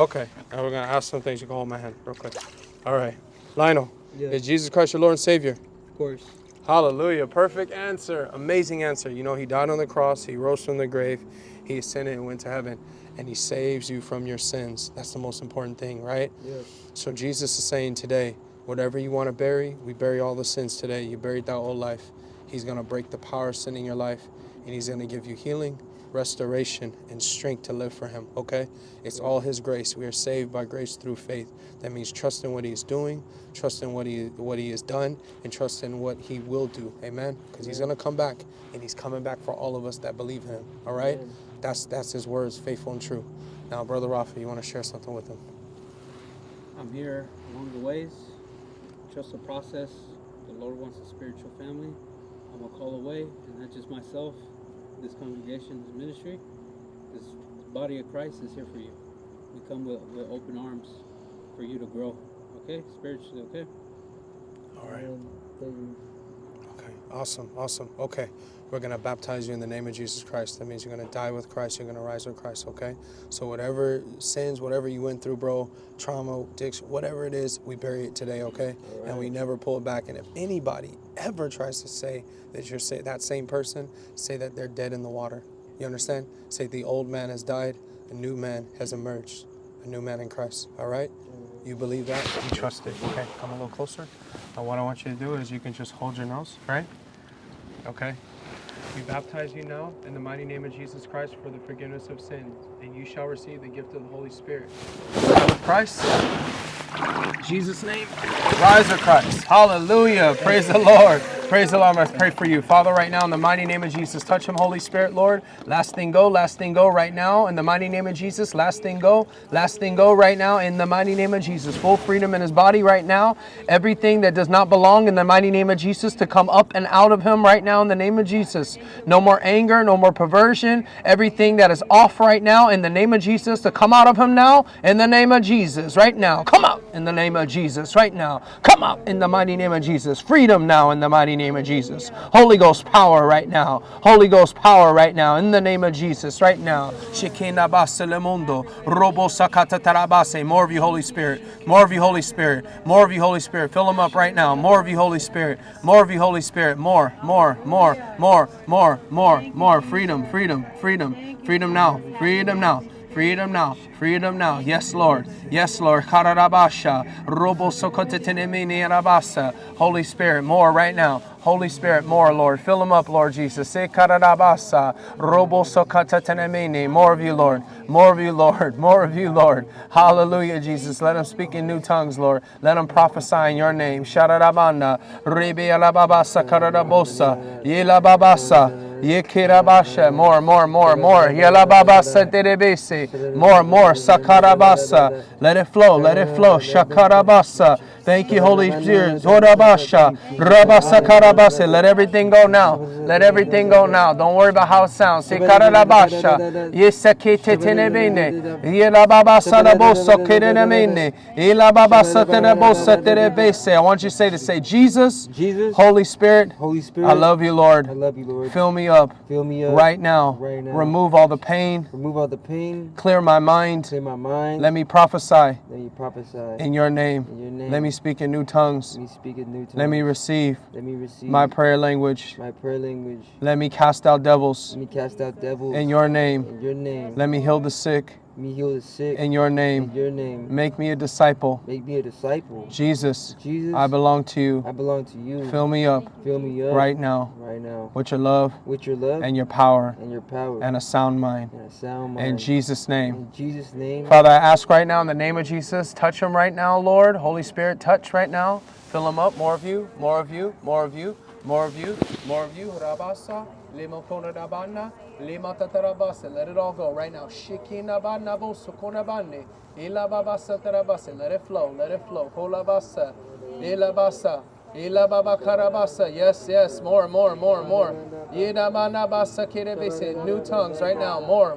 Okay, now we're going to ask some things. You can hold my hand real quick. All right. Lionel, Yeah, is Jesus Christ your Lord and Savior? of course. Hallelujah. Perfect answer. Amazing answer. You know, he died on the cross. He rose from the grave. He ascended and went to heaven. And he saves you from your sins. That's the most important thing, right? Yes. So Jesus is saying today, whatever you want to bury, we bury all the sins today. You buried that old life. He's going to break the power of sin in your life. And he's going to give you healing, restoration, and strength to live for him, okay? It's all his grace. We are saved by grace through faith. That means trust in what he's doing, trust in what he has done, and trust in what he will do, amen? Because he's going to come back, and he's coming back for all of us that believe in him, all right? Amen. That's his words, faithful and true. Now, Brother Rafa, you want to share something with him? I'm here along the ways. Trust the process. The Lord wants a spiritual family. I'm a call away, and not just myself. This congregation, this ministry, this body of Christ is here for you. We come with open arms for you to grow. Okay? Spiritually, okay? All right. Okay, awesome. Okay, we're going to baptize you in the name of Jesus Christ. That means you're going to die with Christ. You're going to rise with Christ, okay? So whatever sins, whatever you went through, bro, trauma, addiction, whatever it is, we bury it today, okay? All right. And we never pull it back. And if anybody ever tries to say that you're that same person, say that they're dead in the water. You understand? Say the old man has died, a new man has emerged, a new man in Christ, all right? You believe that? You trust it. Okay, come a little closer. Now what I want you to do is you can just hold your nose, right? Okay. We baptize you now in the mighty name of Jesus Christ for the forgiveness of sins, and you shall receive the gift of the Holy Spirit. With Christ, in Jesus' name, rise of Christ. Hallelujah. Praise the Lord. Praise the Lord. I'm going to pray for you. Father, right now, in the mighty name of Jesus, touch him, Holy Spirit, Lord. Last thing go right now, in the mighty name of Jesus. Last thing go right now, in the mighty name of Jesus. Full freedom in his body right now. Everything that does not belong, in the mighty name of Jesus, to come up and out of him right now, in the name of Jesus. No more anger, no more perversion. Everything that is off right now, in the name of Jesus, to come out of him now, in the name of Jesus, right now. Come out in the name of Jesus, right now. Come out in the mighty name of Jesus. Freedom now in the mighty name of Jesus. Holy Ghost power right now. Holy Ghost power right now in the name of Jesus, right now. Shekinah baselemundo, robo sakata tarabase. More of you, Holy Spirit. More of you, Holy Spirit. More of you, Holy Spirit. Fill them up right now. More of you, Holy Spirit. More of you, Holy Spirit. More. Freedom now. Freedom now. Yes, Lord. Kararabasha. Robo sokotetenemini arabasa. Holy Spirit, more right now. Holy Spirit, more, Lord. Fill them up, Lord Jesus. Kararabasa. Robo sokotetenemini. More of you, Lord. More of you, Lord. More of you, Lord. Hallelujah, Jesus. Let them speak in new tongues, Lord. Let them prophesy in your name. Shararabanda. Rebe alababasa kararabosa. Yelababasa. Yekirabasha, more. Yelababasa terebese, more. Sakarabasa, let it flow. Shakarabasa. Thank you, Holy Spirit. Zorabasha, Rabasakarabasa. Let everything go now. Don't worry about how it sounds. Sekarabasha, Yesakete tenebene, Yelababasa nabosa kerenemene, Yelababasa tenebosa terebese. I want you to say, Jesus, Holy Spirit, I love you, Lord. Fill me up right now. Remove all the pain. Clear my mind. Let me prophesy in your name. Let me speak in new tongues. Let me receive my prayer language. Let me cast out devils in your name. Let me heal the sick in your name. Make me a disciple. Jesus, I belong to you. Fill me up right now with your love and your power and a sound mind. In Jesus' name. Father, I ask right now in the name of Jesus, touch him right now, Lord. Holy Spirit, touch right now. Fill him up. More of you. Rabasa, Limokona Dabana, Limatatarabasa. Let it all go right now. Shikina Banabo Sukonabane, Ilababasa Tarabasa. Let it flow. Kolabasa, Ilabasa. Ilababa Karabasa. Yes. More. Yidamanabasa Kirebese. New tongues right now. More.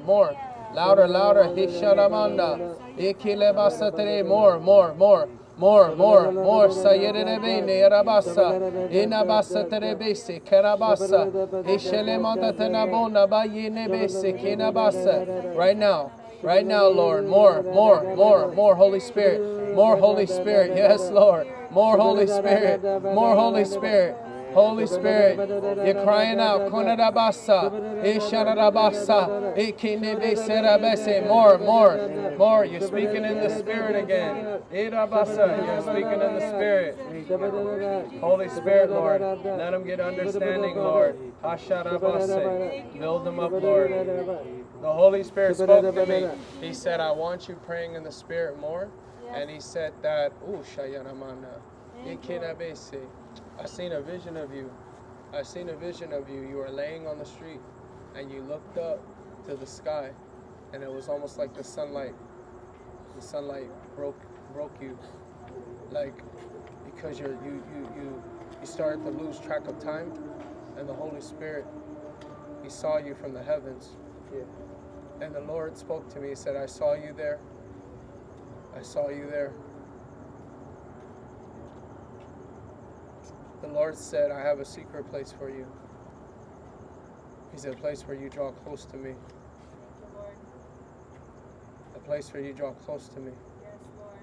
Louder. Hisharamanda. Ikilebasa today. More. Sayerebene Rabasa. Inabasa Terebese. Karabasa. Ishelemanta Tenabona Bayenebese. Kinabasa. Right now. Right now, Lord. More, Holy Spirit. More Holy Spirit. Yes, Lord. More Holy Spirit. More Holy Spirit. Holy Spirit, you're crying out. Konarabasa, Isharabasa, Ikinebeserabese. More. You're speaking in the Spirit again. Irabasa, you're speaking in the Spirit. Holy Spirit, Lord, let them get understanding, Lord. Hasharabase, build them up, Lord. The Holy Spirit spoke to me. He said, I want you praying in the Spirit more. And he said that, Shayanamana, Ikinabese. I seen a vision of you. You were laying on the street and you looked up to the sky and it was almost like the sunlight broke you, like, because you started to lose track of time, and the Holy Spirit, he saw you from the heavens. And the Lord spoke to me. He said, I saw you there. The Lord said, I have a secret place for you. He said, a place where you draw close to me. A place where you draw close to me. Yes, Lord.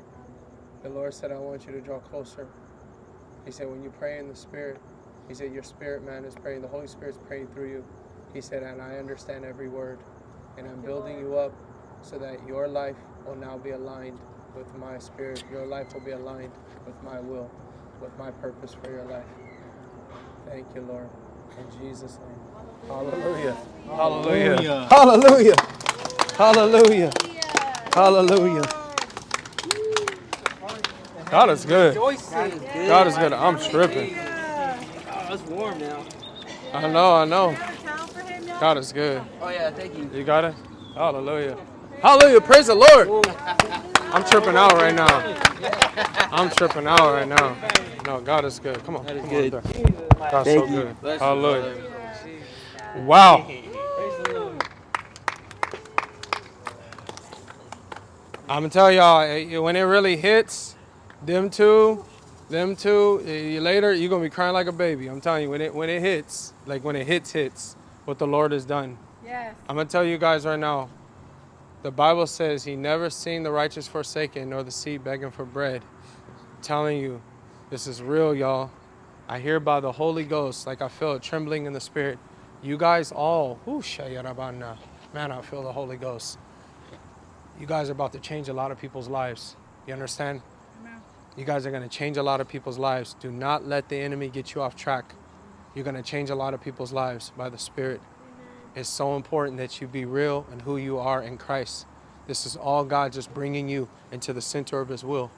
The Lord said, I want you to draw closer. He said, when you pray in the Spirit, he said, your spirit man is praying. The Holy Spirit's praying through you. He said, and I understand every word. And I'm building you up so that your life will now be aligned with my spirit. Your life will be aligned with my will, with my purpose for your life. Thank you, Lord. In Jesus' name. Hallelujah. Hallelujah. Hallelujah. Hallelujah. Hallelujah. God is good. God is good. I'm tripping. Oh, it's warm now. I know. God is good. Oh yeah, thank you. You got it? Hallelujah. Hallelujah. Praise the Lord. I'm tripping out right now. No, God is good. Come on. That is Come good. on there. God's so Thank you. good. Bless you, Hallelujah. brother. Wow. Praise the Lord. I'm going to tell y'all, when it really hits, them two, later, you're going to be crying like a baby. I'm telling you, when it hits, like when it hits, what the Lord has done. Yes. I'm going to tell you guys right now, the Bible says he never seen the righteous forsaken nor the seed begging for bread. I'm telling you, this is real, y'all. I hear by the Holy Ghost, like I feel it trembling in the Spirit. You guys all, man, I feel the Holy Ghost. You guys are about to change a lot of people's lives. You understand? Amen. You guys are going to change a lot of people's lives. Do not let the enemy get you off track. You're going to change a lot of people's lives by the Spirit. It's so important that you be real and who you are in Christ. This is all God just bringing you into the center of his will.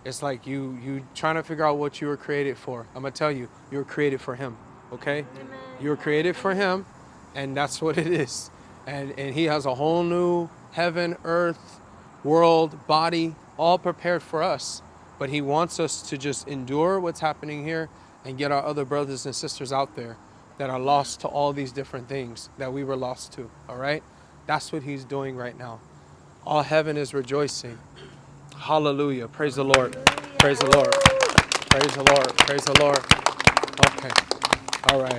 It's like you trying to figure out what you were created for. I'm going to tell you, you were created for him, okay? Amen. You were created for him, and that's what it is. And he has a whole new heaven, earth, world, body, all prepared for us. But he wants us to just endure what's happening here and get our other brothers and sisters out there that are lost to all these different things that we were lost to, all right? That's what he's doing right now. All heaven is rejoicing. Hallelujah. Praise the Lord. Praise the Lord. Praise the Lord. Praise the Lord. Okay. All right.